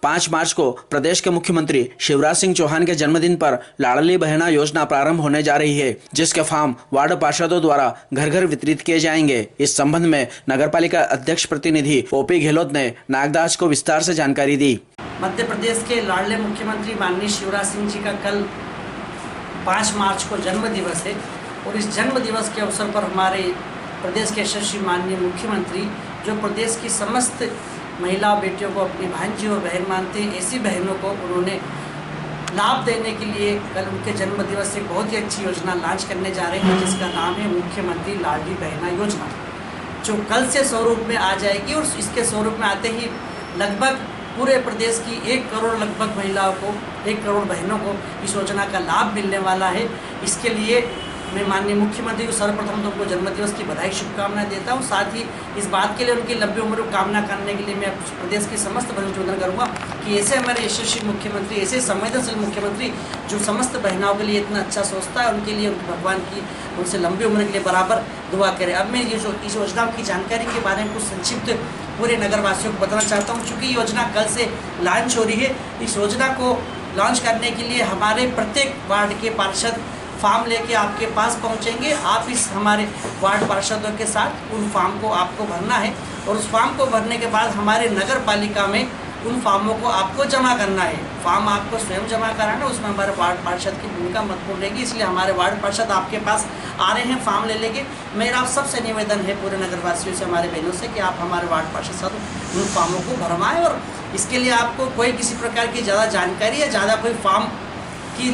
5 मार्च को प्रदेश के मुख्यमंत्री शिवराज सिंह चौहान के जन्मदिन पर लाडली बहना योजना प्रारंभ होने जा रही है, जिसके फॉर्म वार्ड पार्षदों द्वारा घर घर वितरित किए जाएंगे। इस संबंध में नगरपालिका अध्यक्ष प्रतिनिधि ओपी गहलोत ने नागदास को विस्तार से जानकारी दी। मध्य प्रदेश के लाडले मुख्यमंत्री माननीय शिवराज सिंह जी का कल 5 मार्च को जन्म दिवस है और इस जन्म दिवस के अवसर पर हमारे प्रदेश के यशस्वी माननीय मुख्यमंत्री, जो प्रदेश की समस्त महिला बेटियों को अपनी भांजी और बहन मानते हैं, ऐसी बहनों को उन्होंने लाभ देने के लिए कल उनके जन्म दिवस से बहुत ही अच्छी योजना लॉन्च करने जा रहे हैं, जिसका नाम है मुख्यमंत्री लाडली बहना योजना, जो कल से स्वरूप में आ जाएगी। और इसके स्वरूप में आते ही लगभग पूरे प्रदेश की 1 करोड़ लगभग महिलाओं को, 1 करोड़ बहनों को इस योजना का लाभ मिलने वाला है। इसके लिए मैं माननीय मुख्यमंत्री को सर्वप्रथम तो उनको जन्मदिवस की बधाई शुभकामनाएं देता हूं। साथ ही इस बात के लिए उनकी लंबी उम्र को कामना करने के लिए मैं प्रदेश की समस्त बहनों को निवेदन करूंगा कि ऐसे हमारे यशस्वी मुख्यमंत्री, ऐसे संवेदनशील मुख्यमंत्री जो समस्त बहनों के लिए इतना अच्छा सोचता है, उनके लिए उनके भगवान की उनसे लंबी उम्र के लिए बराबर दुआ करें। अब मैं ये जो इस योजना की जानकारी के बारे में कुछ संक्षिप्त पूरे नगरवासियों को बताना चाहता हूँ। चूँकि योजना कल से लॉन्च हो रही है, इस योजना को लॉन्च करने के लिए हमारे प्रत्येक वार्ड के पार्षद फॉर्म लेके आपके पास पहुंचेंगे। आप इस हमारे वार्ड पार्षदों के साथ उन फॉर्म को आपको भरना है और उस फॉर्म को भरने के बाद हमारे नगर पालिका में उन फॉर्मों को आपको जमा करना है। फॉर्म आपको स्वयं जमा कराना है, उसमें हमारे वार्ड पार्षद की भूमिका महत्वपूर्ण रहेगी, इसलिए हमारे वार्ड पार्षद आपके पास आ रहे हैं, फॉर्म ले लेंगे। मेरा आप सबसे निवेदन है पूरे नगरवासियों से, हमारे बहनों से, कि आप हमारे वार्ड पार्षद साथ उन फॉर्मों को भरवाएँ। और इसके लिए आपको कोई किसी प्रकार की ज़्यादा जानकारी या ज़्यादा कोई फॉर्म कि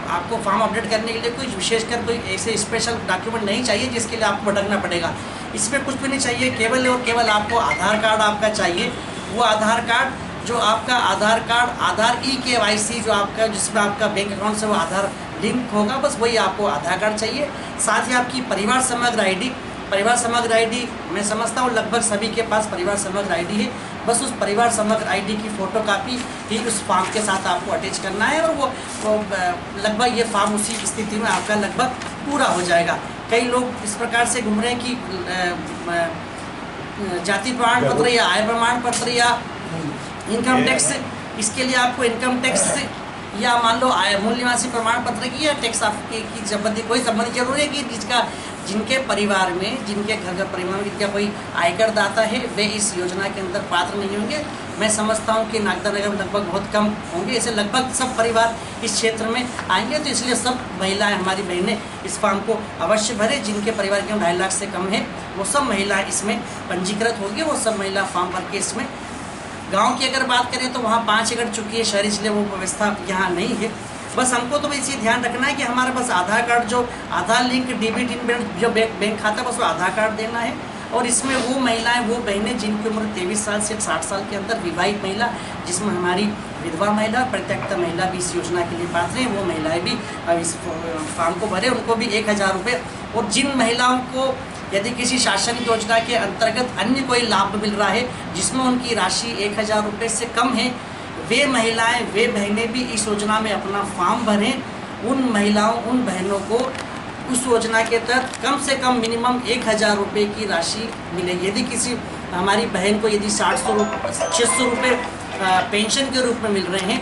आपको फॉर्म अपडेट करने के लिए कोई विशेषकर कोई ऐसे स्पेशल डॉक्यूमेंट नहीं चाहिए जिसके लिए आपको भटकना पड़ेगा। इसमें कुछ भी नहीं चाहिए, केवल और केवल आपको आधार कार्ड आपका चाहिए। वो आधार कार्ड जो आपका आधार कार्ड, आधार eKYC जो आपका, जिसमें आपका बैंक अकाउंट से वो आधार लिंक होगा, बस वही आपको आधार कार्ड चाहिए। साथ ही आपकी परिवार समग्र आईडी, परिवार समग्र आईडी मैं समझता हूँ लगभग सभी के पास परिवार समग्र आईडी है। बस उस परिवार समग्र आईडी की फ़ोटोकॉपी ही उस फॉर्म के साथ आपको अटैच करना है और वो लगभग ये फॉर्म उसी स्थिति में आपका लगभग पूरा हो जाएगा। कई लोग इस प्रकार से घूम रहे हैं कि जाति प्रमाण पत्र या आय प्रमाण पत्र या इनकम टैक्स, इसके लिए आपको इनकम टैक्स या मान लो मूल निवासी प्रमाण पत्र की या टैक्स आपकी संबंधी कोई संबंध जरूरी है कि जिनके परिवार में, जिनके घर का परिवार में जिनका कोई आयकर दाता है, वे इस योजना के अंदर पात्र नहीं होंगे। मैं समझता हूं कि नागदा नगर में लगभग बहुत कम होंगे, ऐसे लगभग सब परिवार इस क्षेत्र में आएंगे। तो इसलिए सब महिलाएं, हमारी बहनें इस फॉर्म को अवश्य भरें। जिनके परिवार की 2.5 लाख से कम है वो सब महिलाएँ इसमें पंजीकृत होंगी, वो सब महिला फॉर्म भर के इसमें। गांव की अगर बात करें तो वहाँ 5 एकड़ चुकी है शहर, इसलिए वो व्यवस्था यहाँ नहीं है। बस हमको तो इसी ध्यान रखना है कि हमारे पास आधार कार्ड, जो आधार लिंक डीबीटी जो बैंक खाता, बस वो आधार कार्ड देना है। और इसमें वो महिलाएं, वो बहनें जिनकी उम्र 23 साल से 60 साल के अंदर, विवाहित महिला, जिसमें हमारी विधवा महिला, परित्यक्ता महिला भी इस योजना के लिए पात्र हैं, वो महिलाएं भी इस फॉर्म को भरें, उनको भी 1000 रुपये। और जिन महिलाओं को यदि किसी शासन योजना के अंतर्गत अन्य कोई लाभ मिल रहा है जिसमें उनकी राशि 1000 रुपये से कम है, वे महिलाएं, वे बहनें भी इस योजना में अपना फॉर्म भरें। उन महिलाओं, उन बहनों को उस योजना के तहत कम से कम मिनिमम 1000 रुपये की राशि मिलेगी। यदि किसी हमारी बहन को यदि 600 रुपये पेंशन के रूप में मिल रहे हैं,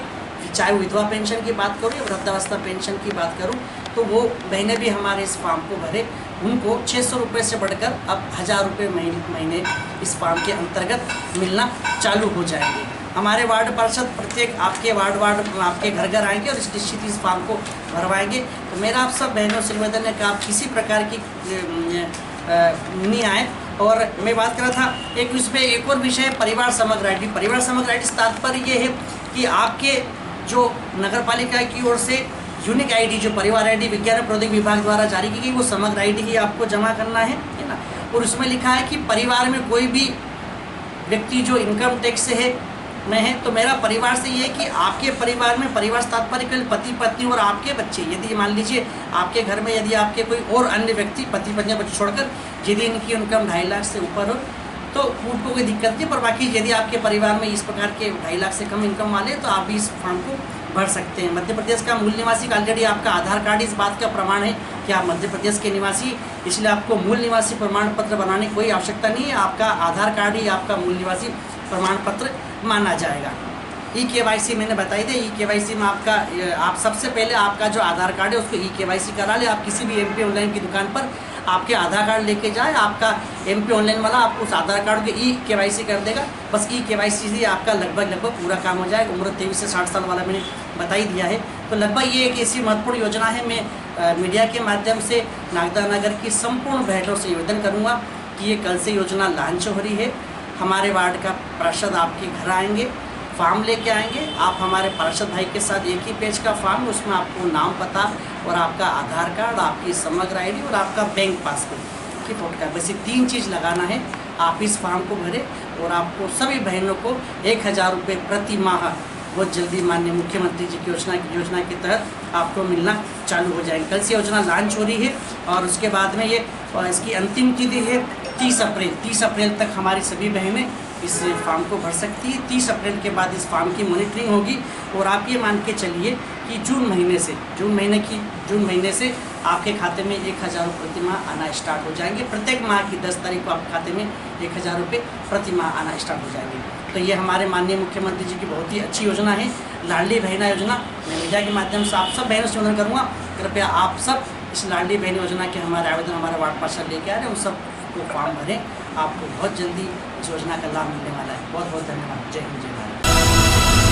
चाहे विधवा पेंशन की बात करूँ या वृद्धावस्था पेंशन की बात करूँ, तो वो बहनें भी हमारे इस फॉर्म को भरे। उनको 600 रुपये से बढ़कर अब 1000 रुपये महीने इस फॉर्म के अंतर्गत मिलना चालू हो जाएंगे। हमारे वार्ड पार्षद प्रत्येक आपके वार्ड आपके घर घर आएंगे और निश्चित इस फॉर्म को भरवाएंगे। तो मेरा आप सब बहनों से निवेदन है कि आप किसी प्रकार की नहीं आए। और मैं बात कर रहा था इसमें एक और विषय है, परिवार समग्र आईडी। परिवार समग्र आईडी से तात्पर्य ये है कि आपके जो नगर पालिका की ओर से यूनिक आईडी, जो परिवार आईडी विज्ञान और प्रौद्योगिकी विभाग द्वारा जारी की गई, वो समग्र आईडी ही आपको जमा करना है ना। और उसमें लिखा है कि परिवार में कोई भी व्यक्ति जो इनकम टैक्स में है, तो मेरा परिवार से ये है कि आपके परिवार में, परिवार से तात्पर्य केवल पति पत्नी और आपके बच्चे, यदि मान लीजिए आपके घर में यदि आपके कोई और अन्य व्यक्ति, पति पत्नी बच्चे छोड़कर, यदि इनकी इनकम 2.5 लाख से ऊपर हो तो उनको कोई दिक्कत नहीं। पर बाकी यदि आपके परिवार में इस प्रकार के 2.5 लाख से कम इनकम वाले, तो आप भी इस फॉर्म को भर सकते हैं। मध्य प्रदेश का मूल निवासी का ऑलरेडी आपका आधार कार्ड इस बात का प्रमाण है कि आप मध्य प्रदेश के निवासी, इसलिए आपको मूल निवासी प्रमाण पत्र बनाने की कोई आवश्यकता नहीं है। आपका आधार कार्ड ही आपका मूल निवासी प्रमाण पत्र माना जाएगा। ई KYC मैंने बताई थी। ई KYC में आपका आप सबसे पहले आपका जो आधार कार्ड है उसको ई KYC करा ले। आप किसी भी MP ऑनलाइन की दुकान पर आपके आधार कार्ड लेके जाए, आपका MP ऑनलाइन वाला आपको उस आधार कार्ड के ई KYC कर देगा। बस ई KYC से आपका लगभग पूरा काम हो जाएगा। उम्र 23 से 60 साल वाला मैंने बता ही दिया है। तो लगभग ये एक ऐसी महत्वपूर्ण योजना है। मैं मीडिया के माध्यम से नागदा नगर की संपूर्ण बहनों से निवेदन करूँगा कि ये कल से योजना लॉन्च हो रही है। हमारे वार्ड का पार्षद आपके घर आएंगे, फॉर्म लेके आएंगे। आप हमारे पार्षद भाई के साथ एक ही पेज का फॉर्म, उसमें आपको नाम, पता और आपका आधार कार्ड, आपकी समग्र ID और आपका बैंक पासबुक की फोटो, बस ये 3 चीज़ लगाना है। आप इस फॉर्म को भरें और आपको सभी बहनों को 1000 रुपये प्रति माह बहुत जल्दी माननीय मुख्यमंत्री जी की योजना के तहत आपको मिलना चालू हो जाएंगे। कल से योजना लॉन्च हो रही है और उसके बाद में ये इसकी अंतिम तिथि है 30 अप्रैल। 30 अप्रैल तक हमारी सभी बहनें इस फॉर्म को भर सकती है। 30 अप्रैल के बाद इस फॉर्म की मॉनिटरिंग होगी और आप ये मान के चलिए कि जून महीने से आपके खाते में 1000 रुपये प्रति माह आना स्टार्ट हो जाएंगे। प्रत्येक माह की 10 तारीख को आपके खाते में 1000 रुपये प्रति माह आना स्टार्ट हो जाएंगे। तो ये हमारे माननीय मुख्यमंत्री जी की बहुत ही अच्छी योजना है, लाडली बहना योजना। मैं मीडिया के माध्यम से आप सब बहनों से निवेदन करूँगा, कृपया आप सब इस लाडली बहन योजना के हमारे आवेदन हमारे वार्ड पार्षद लेके आ रहे हैं, उन सब को फॉर्म भरें। आपको बहुत जल्दी इस योजना का लाभ मिलने वाला है। बहुत बहुत धन्यवाद। जय हिंद, जय भारत।